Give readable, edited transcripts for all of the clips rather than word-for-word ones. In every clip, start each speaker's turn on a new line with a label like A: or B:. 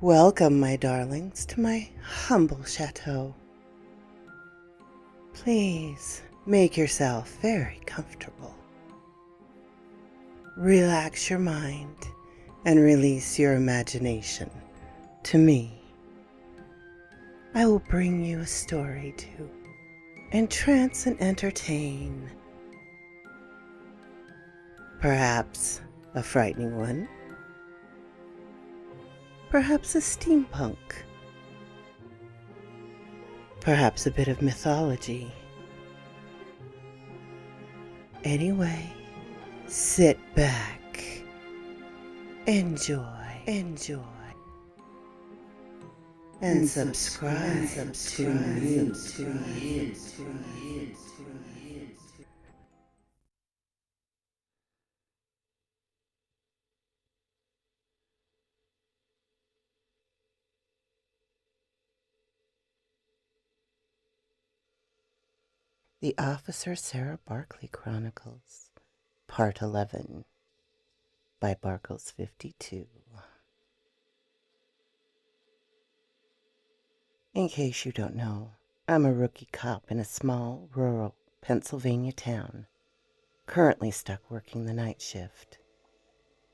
A: Welcome, my darlings, to my humble chateau. Please make yourself very comfortable. Relax your mind and release your imagination to me. I will bring you a story to entrance and entertain. Perhaps a frightening one. Perhaps a steampunk. Perhaps a bit of mythology. Anyway, sit back, enjoy, and subscribe to me. The Officer Sarah Barkley Chronicles, Part 11, by Barkles 52. In case you don't know, I'm a rookie cop in a small, rural Pennsylvania town, currently stuck working the night shift.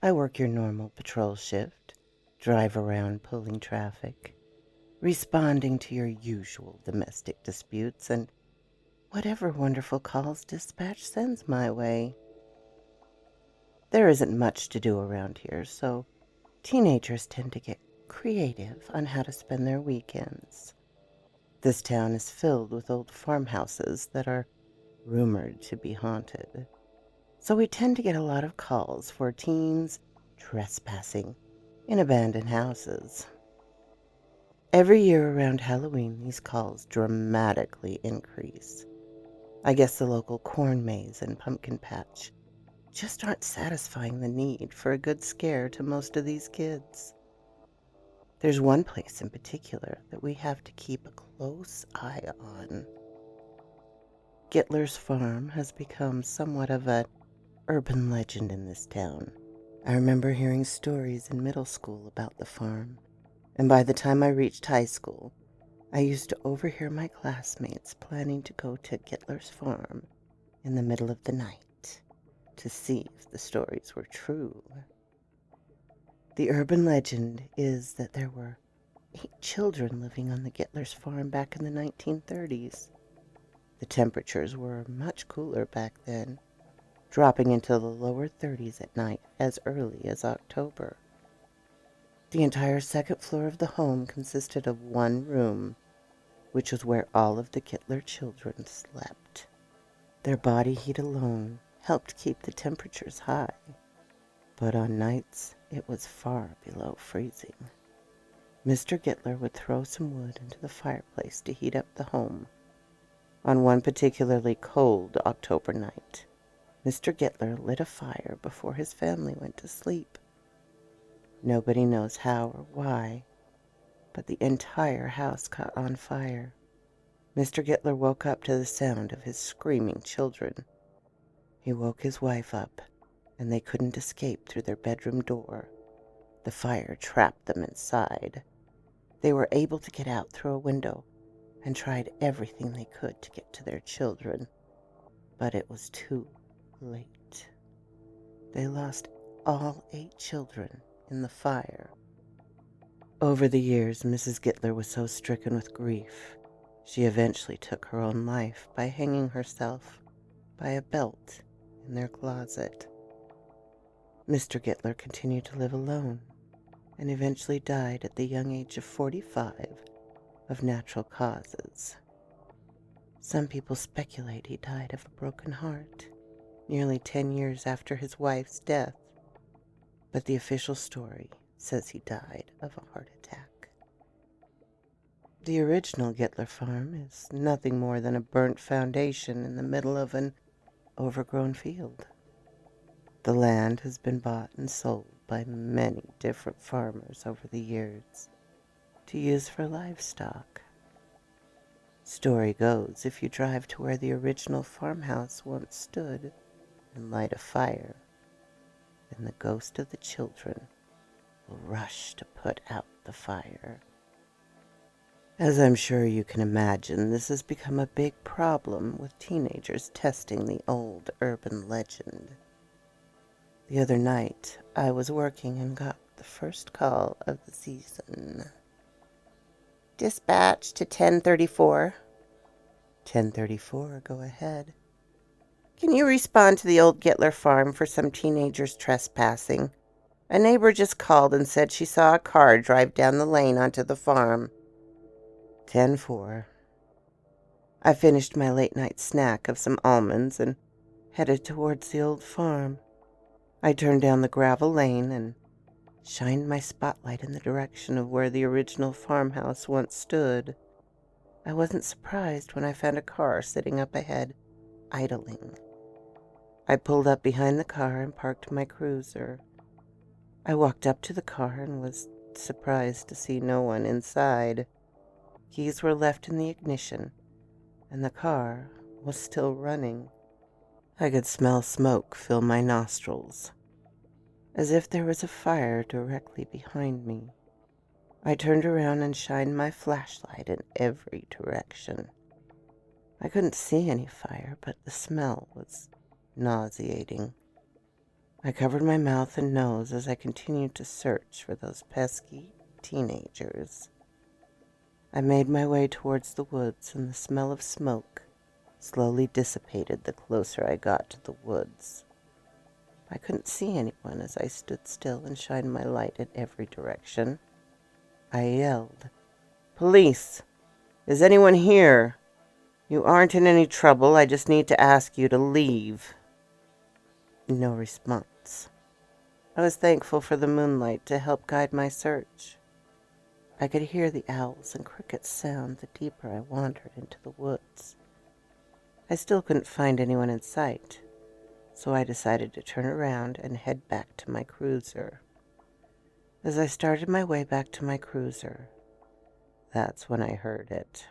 A: I work your normal patrol shift, drive around pulling traffic, responding to your usual domestic disputes, and whatever wonderful calls dispatch sends my way. There isn't much to do around here, so teenagers tend to get creative on how to spend their weekends. This town is filled with old farmhouses that are rumored to be haunted, so we tend to get a lot of calls for teens trespassing in abandoned houses. Every year around Halloween, these calls dramatically increase. I guess the local corn maze and pumpkin patch just aren't satisfying the need for a good scare to most of these kids. There's one place in particular that we have to keep a close eye on. Gittler's Farm has become somewhat of an urban legend in this town. I remember hearing stories in middle school about the farm, and by the time I reached high school, I used to overhear my classmates planning to go to Gittler's Farm in the middle of the night to see if the stories were true. The urban legend is that there were 8 children living on the Gittler's Farm back in the 1930s. The temperatures were much cooler back then, dropping into the lower 30s at night as early as October. The entire second floor of the home consisted of one room, which was where all of the Gittler children slept. Their body heat alone helped keep the temperatures high, but on nights it was far below freezing. Mr. Gittler would throw some wood into the fireplace to heat up the home. On one particularly cold October night, Mr. Gittler lit a fire before his family went to sleep. Nobody knows how or why, but the entire house caught on fire. Mr. Gittler woke up to the sound of his screaming children. He woke his wife up, and they couldn't escape through their bedroom door. The fire trapped them inside. They were able to get out through a window and tried everything they could to get to their children, but it was too late. They lost all 8 children in the fire. Over the years, Mrs. Gittler was so stricken with grief, she eventually took her own life by hanging herself by a belt in their closet. Mr. Gittler continued to live alone and eventually died at the young age of 45 of natural causes. Some people speculate he died of a broken heart nearly 10 years after his wife's death, but the official story says he died of a heart attack. The original Gittler Farm is nothing more than a burnt foundation in the middle of an overgrown field. The land has been bought and sold by many different farmers over the years to use for livestock. Story goes, if you drive to where the original farmhouse once stood and light a fire, then the ghost of the children will rush to put out the fire. As I'm sure you can imagine, this has become a big problem with teenagers testing the old urban legend. The other night, I was working and got the first call of the season. Dispatch to 1034. 1034, go ahead. Can you respond to the old Gittler farm for some teenagers trespassing? A neighbor just called and said she saw a car drive down the lane onto the farm. 10-4. I finished my late-night snack of some almonds and headed towards the old farm. I turned down the gravel lane and shined my spotlight in the direction of where the original farmhouse once stood. I wasn't surprised when I found a car sitting up ahead, idling. I pulled up behind the car and parked my cruiser. I walked up to the car and was surprised to see no one inside. Keys were left in the ignition, and the car was still running. I could smell smoke fill my nostrils, as if there was a fire directly behind me. I turned around and shined my flashlight in every direction. I couldn't see any fire, but the smell was nauseating. I covered my mouth and nose as I continued to search for those pesky teenagers. I made my way towards the woods, and the smell of smoke slowly dissipated the closer I got to the woods. I couldn't see anyone as I stood still and shined my light in every direction. I yelled, "Police! Is anyone here? You aren't in any trouble. I just need to ask you to leave." No response. I was thankful for the moonlight to help guide my search. I could hear the owls and crickets sound the deeper I wandered into the woods. I still couldn't find anyone in sight, so I decided to turn around and head back to my cruiser. As I started my way back to my cruiser, that's when I heard it.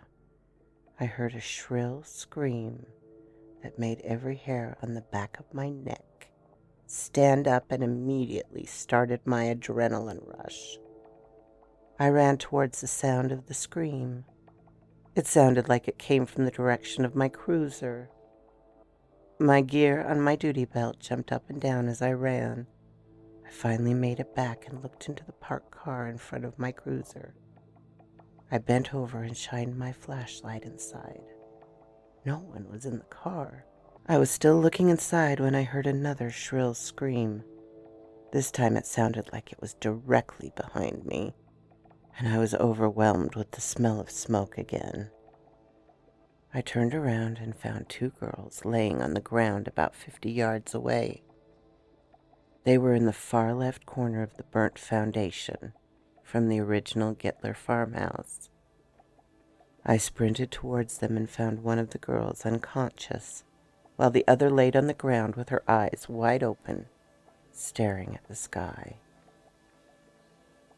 A: I heard a shrill scream that made every hair on the back of my neck stand up and immediately started my adrenaline rush. I ran towards the sound of the scream. It sounded like it came from the direction of my cruiser. My gear on my duty belt jumped up and down as I ran. I finally made it back and looked into the parked car in front of my cruiser. I bent over and shined my flashlight inside. No one was in the car. I was still looking inside when I heard another shrill scream. This time it sounded like it was directly behind me, and I was overwhelmed with the smell of smoke again. I turned around and found two girls laying on the ground about 50 yards away. They were in the far left corner of the burnt foundation from the original Gittler farmhouse. I sprinted towards them and found one of the girls unconscious, while the other laid on the ground with her eyes wide open, staring at the sky.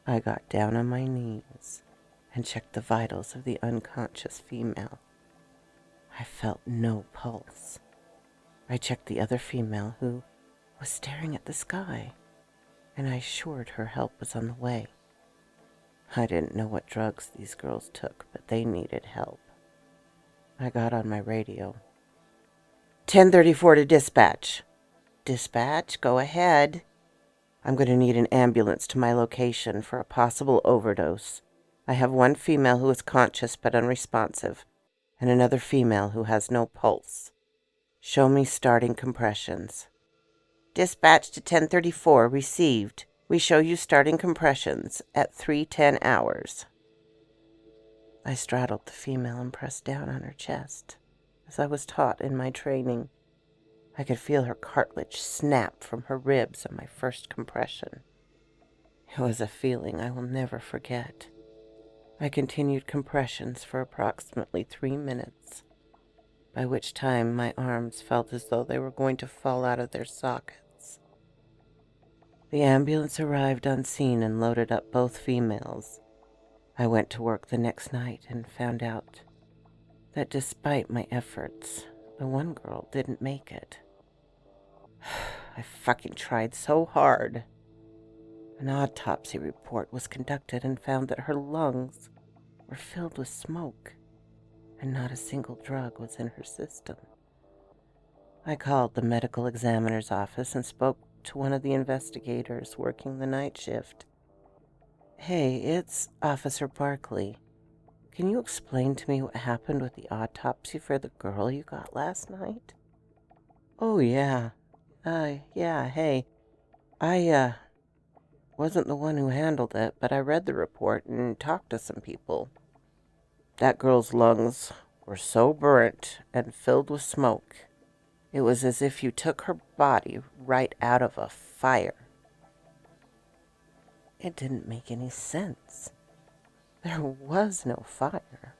A: I got down on my knees and checked the vitals of the unconscious female. I felt no pulse. I checked the other female, who was staring at the sky, and I assured her help was on the way. I didn't know what drugs these girls took, but they needed help. I got on my radio. 1034 to dispatch. Dispatch, go ahead. I'm going to need an ambulance to my location for a possible overdose. I have one female who is conscious but unresponsive, and another female who has no pulse. Show me starting compressions. Dispatch to 1034, received. We show you starting compressions at 3:10 hours. I straddled the female and pressed down on her chest, as I was taught in my training. I could feel her cartilage snap from her ribs on my first compression. It was a feeling I will never forget. I continued compressions for approximately 3 minutes, by which time my arms felt as though they were going to fall out of their sockets. The ambulance arrived on scene and loaded up both females. I went to work the next night and found out that despite my efforts, the one girl didn't make it. I fucking tried so hard. An autopsy report was conducted and found that her lungs were filled with smoke, and not a single drug was in her system. I called the medical examiner's office and spoke to one of the investigators working the night shift. "Hey, it's Officer Barkley. Can you explain to me what happened with the autopsy for the girl you got last night?" "Oh, yeah. Yeah, hey. I wasn't the one who handled it, but I read the report and talked to some people. That girl's lungs were so burnt and filled with smoke, it was as if you took her body right out of a fire." It didn't make any sense. There was no fire.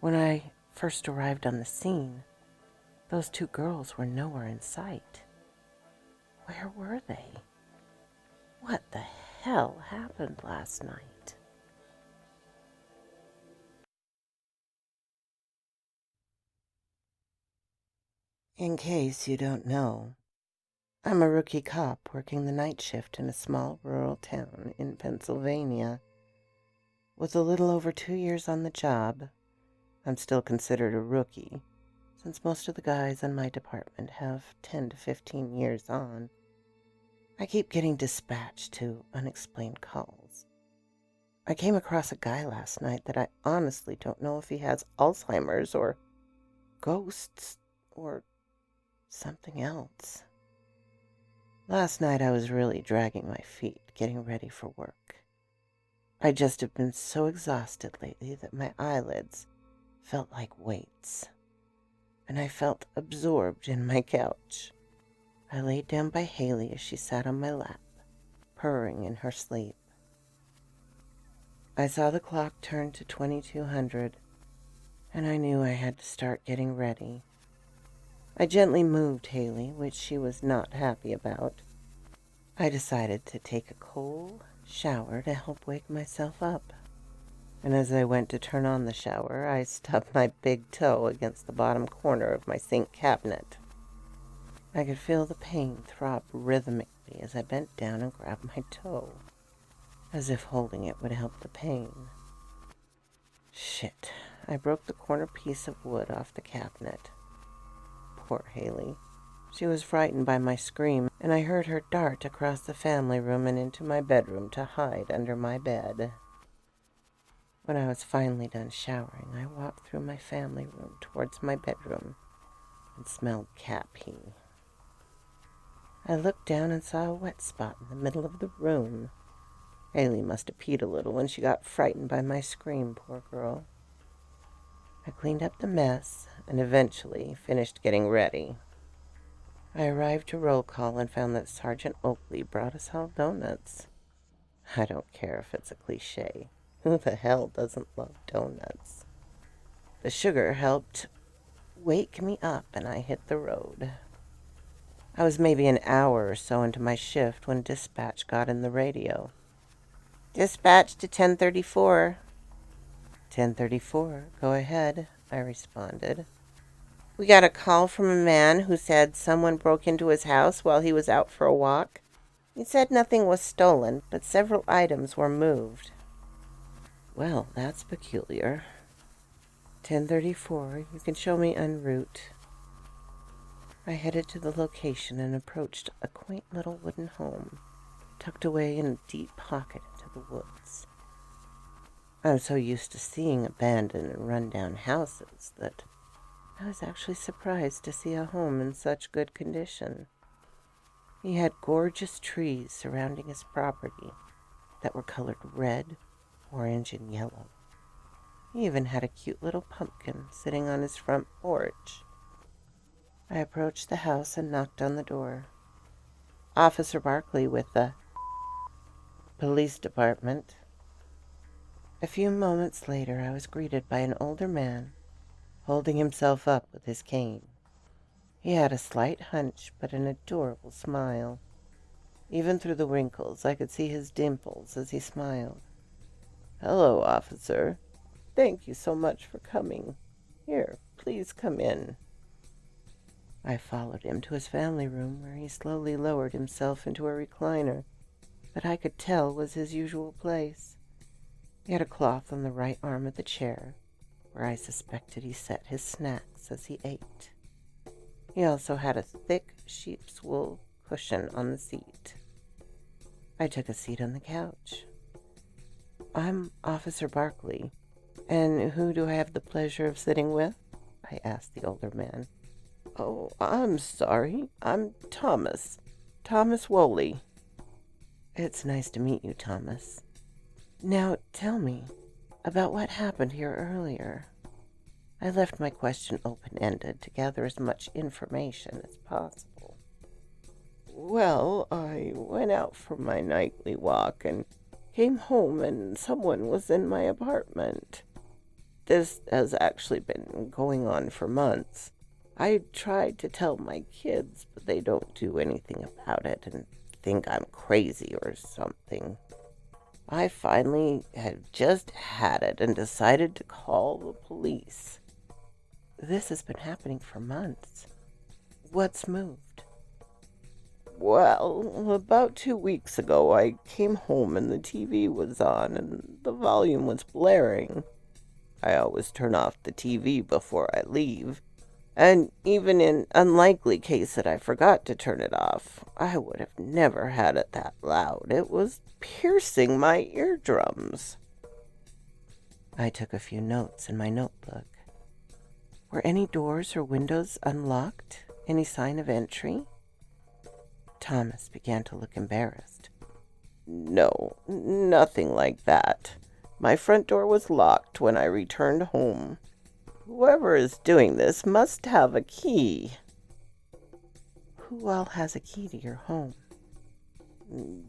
A: When I first arrived on the scene, those two girls were nowhere in sight. Where were they? What the hell happened last night? In case you don't know, I'm a rookie cop working the night shift in a small rural town in Pennsylvania. With a little over 2 years on the job, I'm still considered a rookie, since most of the guys in my department have 10 to 15 years on. I keep getting dispatched to unexplained calls. I came across a guy last night that I honestly don't know if he has Alzheimer's or ghosts or something else. Last night I was really dragging my feet, getting ready for work. I just have been so exhausted lately that my eyelids felt like weights, and I felt absorbed in my couch. I laid down by Haley as she sat on my lap, purring in her sleep. I saw the clock turn to 2200, and I knew I had to start getting ready. I gently moved Haley, which she was not happy about. I decided to take a cold shower to help wake myself up. And as I went to turn on the shower, I stubbed my big toe against the bottom corner of my sink cabinet. I could feel the pain throb rhythmically as I bent down and grabbed my toe, as if holding it would help the pain. Shit, I broke the corner piece of wood off the cabinet. Poor Haley. She was frightened by my scream, and I heard her dart across the family room and into my bedroom to hide under my bed. When I was finally done showering, I walked through my family room towards my bedroom and smelled cat pee. I looked down and saw a wet spot in the middle of the room. Haley must have peed a little when she got frightened by my scream, poor girl. I cleaned up the mess and eventually finished getting ready. I arrived to roll call and found that Sergeant Oakley brought us all donuts. I don't care if it's a cliche. Who the hell doesn't love donuts? The sugar helped wake me up and I hit the road. I was maybe an hour or so into my shift when dispatch got in the radio. "Dispatch to 1034. 1034, go ahead," I responded. "We got a call from a man who said someone broke into his house while he was out for a walk. He said nothing was stolen, but several items were moved." "Well, that's peculiar. 1034, you can show me en route." I headed to the location and approached a quaint little wooden home, tucked away in a deep pocket into the woods. I'm so used to seeing abandoned and run-down houses that I was actually surprised to see a home in such good condition. He had gorgeous trees surrounding his property that were colored red, orange, and yellow. He even had a cute little pumpkin sitting on his front porch. I approached the house and knocked on the door. "Officer Barkley with the police department." A few moments later, I was greeted by an older man holding himself up with his cane. He had a slight hunch, but an adorable smile. Even through the wrinkles, I could see his dimples as he smiled. "Hello, officer. Thank you so much for coming. Here, please come in." I followed him to his family room, where he slowly lowered himself into a recliner that I could tell was his usual place. He had a cloth on the right arm of the chair, where I suspected he set his snacks as he ate. He also had a thick sheep's wool cushion on the seat. I took a seat on the couch. "I'm Officer Barkley, and who do I have the pleasure of sitting with?" I asked the older man. "Oh, I'm sorry. I'm Thomas. Thomas Woolley." "It's nice to meet you, Thomas. Now tell me about what happened here earlier." I left my question open-ended to gather as much information as possible. "Well, I went out for my nightly walk and came home and someone was in my apartment. This has actually been going on for months. I tried to tell my kids, but they don't do anything about it and think I'm crazy or something. I finally had just had it and decided to call the police." "This has been happening for months. What's moved?" "Well, about 2 weeks ago I came home and the TV was on and the volume was blaring. I always turn off the TV before I leave, and even in unlikely case that I forgot to turn it off, I would have never had it that loud. It was piercing my eardrums." I took a few notes in my notebook. Were any doors or windows unlocked? Any sign of entry? Thomas began to look embarrassed. "No, nothing like that. My front door was locked when I returned home. Whoever is doing this must have a key." "Who all has a key to your home?"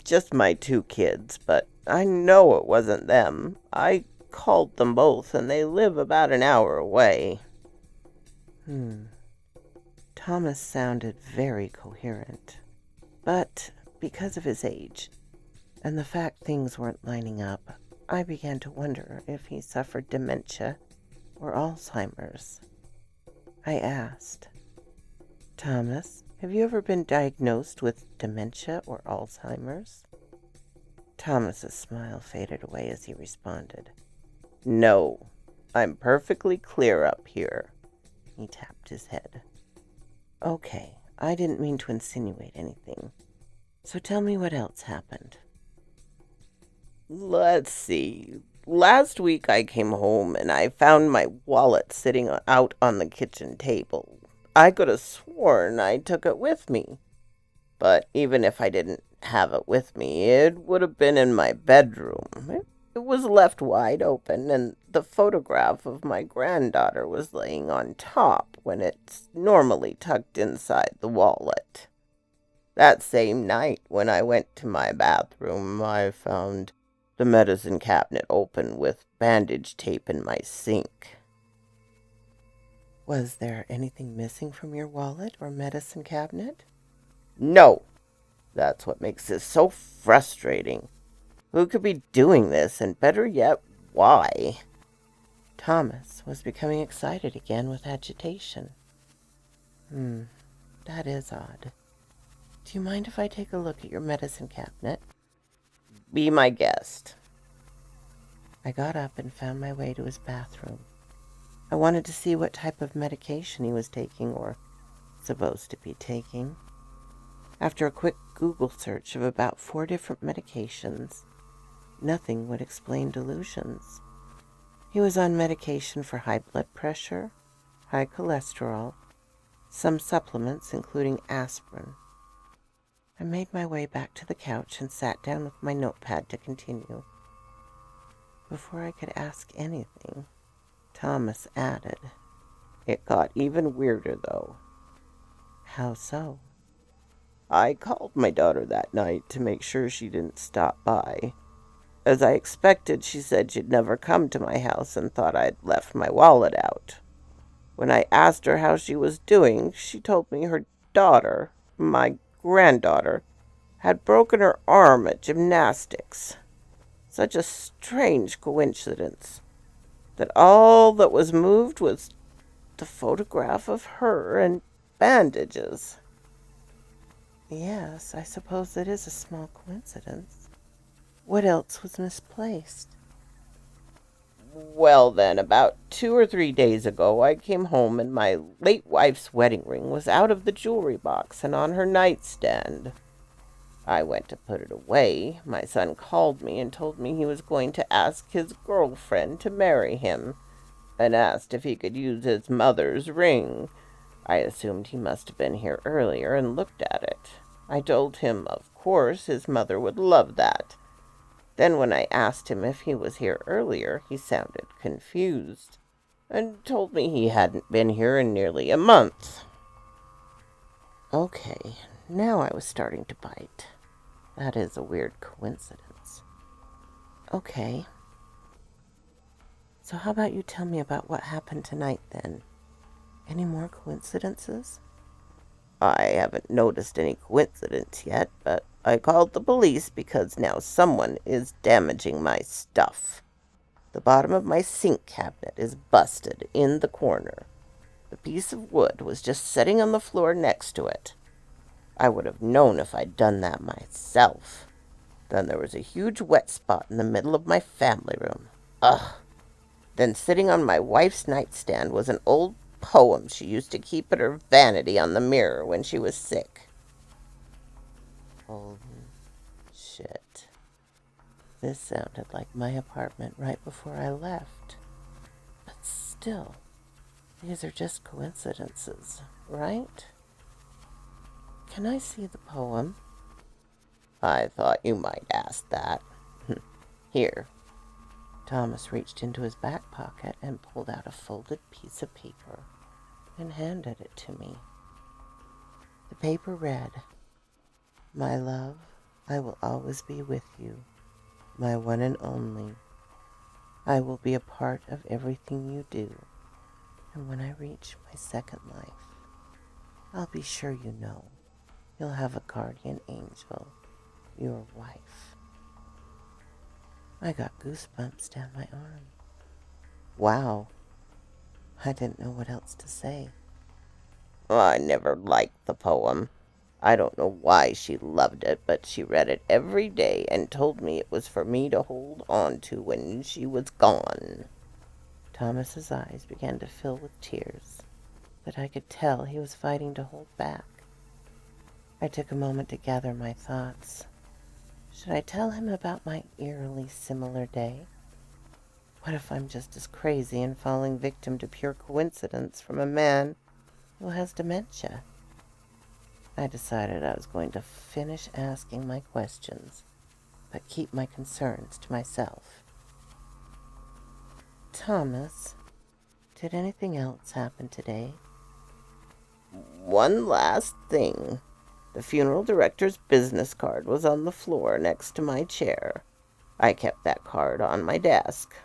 A: "Just my 2 kids, but I know it wasn't them. I called them both, and they live about an hour away." Thomas sounded very coherent, but because of his age and the fact things weren't lining up, I began to wonder if he suffered dementia or Alzheimer's. I asked, "Thomas, have you ever been diagnosed with dementia or Alzheimer's?" Thomas's smile faded away as he responded, "No, I'm perfectly clear up here." He tapped his head. "Okay, I didn't mean to insinuate anything. So tell me what else happened." "Let's see. Last week I came home and I found my wallet sitting out on the kitchen table. I could have sworn I took it with me. But even if I didn't have it with me, it would have been in my bedroom. It was left wide open, and the photograph of my granddaughter was laying on top when it's normally tucked inside the wallet. That same night, when I went to my bathroom, I found the medicine cabinet open with bandage tape in my sink." "Was there anything missing from your wallet or medicine cabinet?" "No. That's what makes this so frustrating. Who could be doing this, and better yet, why?" Thomas was becoming excited again with agitation. That is odd. Do you mind if I take a look at your medicine cabinet?" "Be my guest." I got up and found my way to his bathroom. I wanted to see what type of medication he was taking or supposed to be taking. After a quick Google search of about 4 different medications, nothing would explain delusions. He was on medication for high blood pressure, high cholesterol, some supplements including aspirin. I made my way back to the couch and sat down with my notepad to continue. Before I could ask anything, Thomas added, "It got even weirder, though." "How so?" "I called my daughter that night to make sure she didn't stop by. As I expected, she said she'd never come to my house and thought I'd left my wallet out. When I asked her how she was doing, she told me her daughter, my granddaughter, had broken her arm at gymnastics. Such a strange coincidence that all that was moved was the photograph of her and bandages." "Yes, I suppose it is a small coincidence. What else was misplaced?
B: Well, then, about 2 or 3 days ago, I came home and my late wife's wedding ring was out of the jewelry box and on her nightstand. I went to put it away. My son called me and told me he was going to ask his girlfriend to marry him, and asked if he could use his mother's ring. I assumed he must have been here earlier and looked at it. I told him, of course, his mother would love that. Then when I asked him if he was here earlier, he sounded confused, and told me he hadn't been here in nearly a month.
A: Okay, now I was starting to bite. That is a weird coincidence. Okay. So how about you tell me about what happened tonight then? Any more coincidences?
B: I haven't noticed any coincidence yet, but I called the police because now someone is damaging my stuff. The bottom of my sink cabinet is busted in the corner. The piece of wood was just sitting on the floor next to it. I would have known if I'd done that myself. Then there was a huge wet spot in the middle of my family room. Ugh. Then sitting on my wife's nightstand was an old poem she used to keep at her vanity on the mirror when she was sick.
A: Holy shit. This sounded like my apartment right before I left. But still, these are just coincidences, right? Can I see the poem?
B: I thought you might ask that. Here.
A: Thomas reached into his back pocket and pulled out a folded piece of paper and handed it to me. The paper read, "My love, I will always be with you, my one and only. I will be a part of everything you do, and when I reach my second life, I'll be sure you know you'll have a guardian angel, your wife." I got goosebumps down my arm. Wow. I didn't know what else to say.
B: I never liked the poem. I don't know why she loved it, but she read it every day and told me it was for me to hold on to when she was gone.
A: Thomas's eyes began to fill with tears, but I could tell he was fighting to hold back. I took a moment to gather my thoughts. Should I tell him about my eerily similar day? What if I'm just as crazy and falling victim to pure coincidence from a man who has dementia? I decided I was going to finish asking my questions, but keep my concerns to myself. Thomas, did anything else happen today?
B: One last thing. The funeral director's business card was on the floor next to my chair. I kept that card on my desk.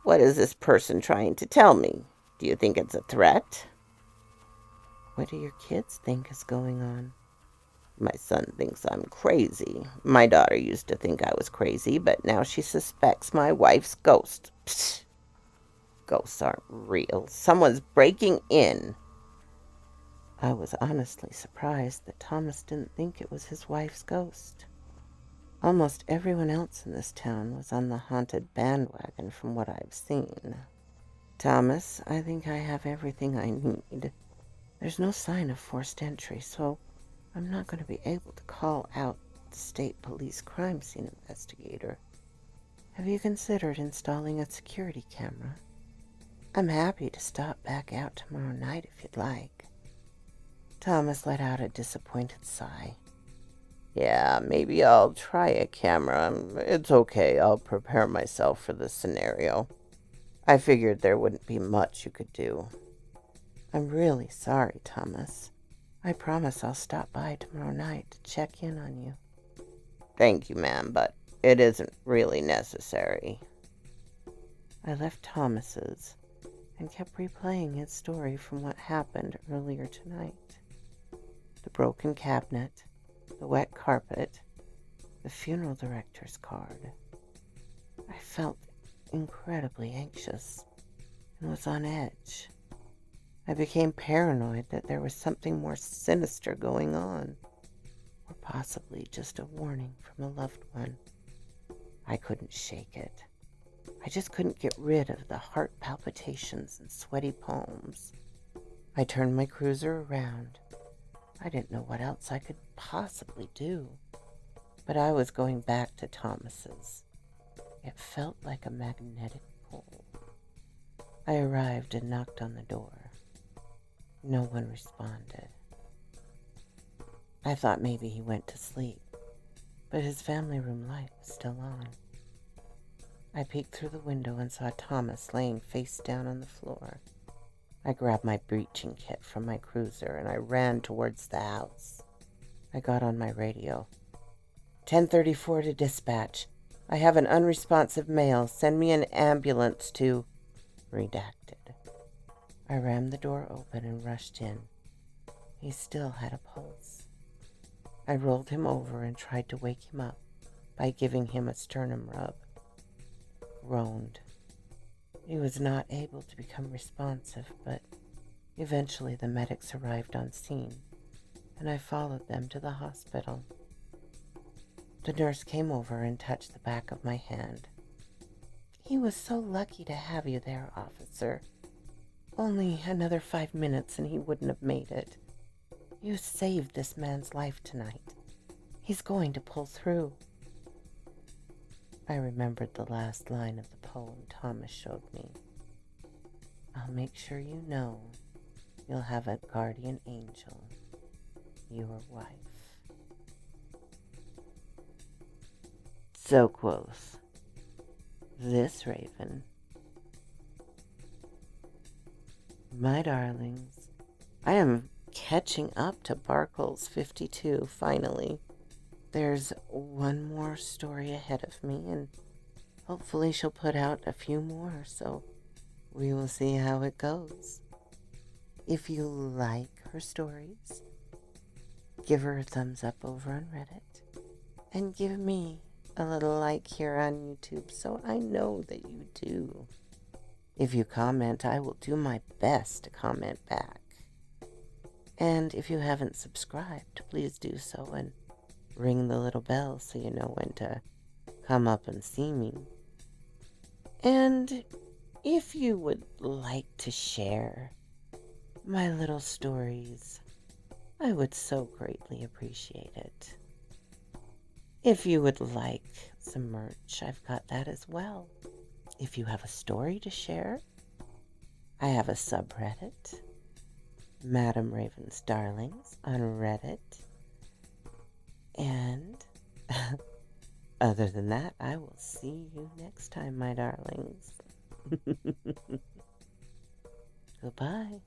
B: What is this person trying to tell me? Do you think it's a threat?
A: What do your kids think is going on?
B: My son thinks I'm crazy. My daughter used to think I was crazy, but now she suspects my wife's ghost. Psst. Ghosts aren't real. Someone's breaking in.
A: I was honestly surprised that Thomas didn't think it was his wife's ghost. Almost everyone else in this town was on the haunted bandwagon from what I've seen. Thomas, I think I have everything I need. There's no sign of forced entry, so I'm not going to be able to call out the state police crime scene investigator. Have you considered installing a security camera? I'm happy to stop back out tomorrow night if you'd like. Thomas let out a disappointed sigh.
B: Yeah, maybe I'll try a camera. It's okay. I'll prepare myself for this scenario. I figured there wouldn't be much you could do.
A: I'm really sorry, Thomas. I promise I'll stop by tomorrow night to check in on you.
B: Thank you, ma'am, but it isn't really necessary.
A: I left Thomas's and kept replaying his story from what happened earlier tonight. The broken cabinet, the wet carpet, the funeral director's card. I felt incredibly anxious and was on edge. I became paranoid that there was something more sinister going on, or possibly just a warning from a loved one. I couldn't shake it. I just couldn't get rid of the heart palpitations and sweaty palms. I turned my cruiser around. I didn't know what else I could possibly do, but I was going back to Thomas's. It felt like a magnetic pull. I arrived and knocked on the door. No one responded. I thought maybe he went to sleep, but his family room light was still on. I peeked through the window and saw Thomas laying face down on the floor. I grabbed my breaching kit from my cruiser and I ran towards the house. I got on my radio. 1034 to dispatch. I have an unresponsive male. Send me an ambulance to... Redacted. I rammed the door open and rushed in. He still had a pulse. I rolled him over and tried to wake him up by giving him a sternum rub. Groaned. He was not able to become responsive, but eventually the medics arrived on scene, and I followed them to the hospital. The nurse came over and touched the back of my hand. "He was so lucky to have you there, officer. Only another 5 minutes and he wouldn't have made it. You saved this man's life tonight. He's going to pull through." I remembered the last line of the poem Thomas showed me. "I'll make sure you know you'll have a guardian angel, your wife." So quoth this raven. My darlings, I am catching up to Barkle's 52 finally. There's one more story ahead of me, and hopefully she'll put out a few more, so we will see how it goes. If you like her stories, give her a thumbs up over on Reddit, and give me a little like here on YouTube so I know that you do. If you comment, I will do my best to comment back. And if you haven't subscribed, please do so and ring the little bell so you know when to come up and see me. And if you would like to share my little stories, I would so greatly appreciate it. If you would like some merch, I've got that as well. If you have a story to share, I have a subreddit, Madam Raven's Darlings on Reddit. And other than that, I will see you next time, my darlings. Goodbye.